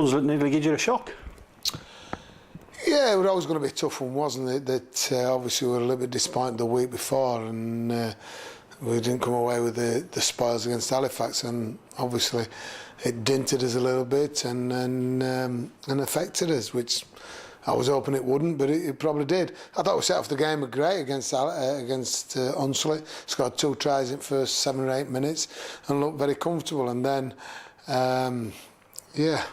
Hunslet nearly gave you a shock. Yeah, it was always going to be a tough one, wasn't it? That obviously we were a little bit disappointed the week before, and we didn't come away with the spoils against Halifax, and obviously it dented us a little bit and affected us, which I was hoping it wouldn't, but it probably did. I thought we set off the game great against Hunslet. Scored 2 tries in the first 7 or 8 minutes and looked very comfortable. And then, yeah,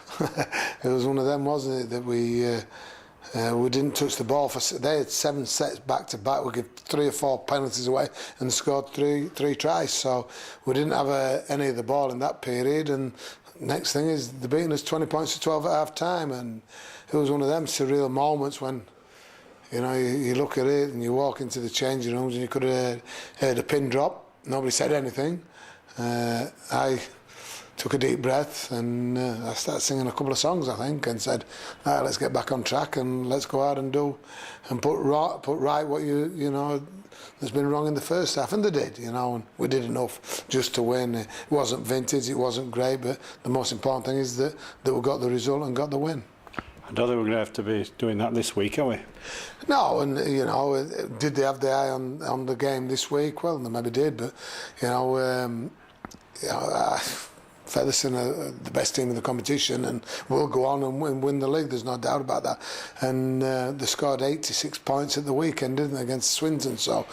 it was one of them, wasn't it, that we didn't touch the ball for. They had 7 sets back to back. We gave 3 or 4 penalties away and scored three tries. So we didn't have any of the ball in that period. And next thing is they're beating us 20 points to 12 at half time, and it was one of them surreal moments when, you know, you look at it and you walk into the changing rooms and you could have heard a pin drop. Nobody said anything. I took a deep breath and I started singing a couple of songs, I think, and said, "Right, let's get back on track and let's go out and put right what you know that's been wrong in the first half." And they did, you know, and we did enough just to win. It wasn't vintage, it wasn't great, but the most important thing is that we got the result and got the win. I don't think we're going to have to be doing that this week, are we? No, and you know, did they have the eye on the game this week? Well, they maybe did, but you know, Featherstone are the best team in the competition and will go on and win the league, there's no doubt about that. And they scored 86 points at the weekend, didn't they, against Swinton? So,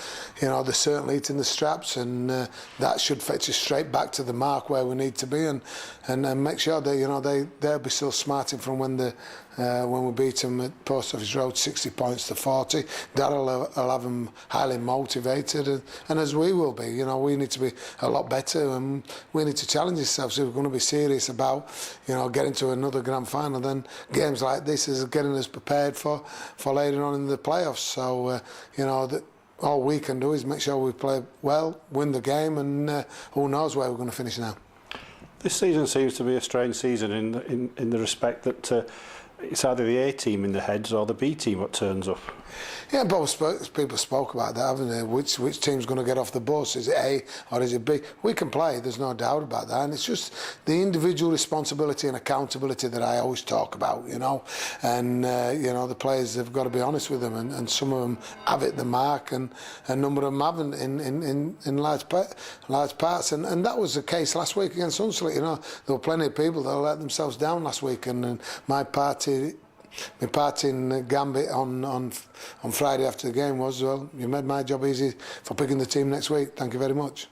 you know, they're certainly eating the straps, and that should fetch us straight back to the mark where we need to be, and make sure that, you know, they'll be still smarting from when we beat them at Post Office Road 60 points to 40. Darrell will have them highly motivated, and as we will be. You know, we need to be a lot better, and we need to challenge ourselves. If we're going to be serious about, you know, getting to another grand final, then games like this is getting us prepared for later on in the playoffs. So, you know, all we can do is make sure we play well, win the game, and who knows where we're going to finish now. This season seems to be a strange season in the respect that it's either the A team in the heads or the B team that turns up. Yeah, both people spoke about that, haven't they? Which team's going to get off the bus? Is it A or is it B? We can play, there's no doubt about that. And it's just the individual responsibility and accountability that I always talk about, you know. And, you know, the players have got to be honest with them. And some of them have hit the mark, and a number of them haven't in large parts. And that was the case last week against Hunslet. You know, there were plenty of people that let themselves down last week. And my parting gambit on Friday after the game was, well, you made my job easy for picking the team next week. Thank you very much.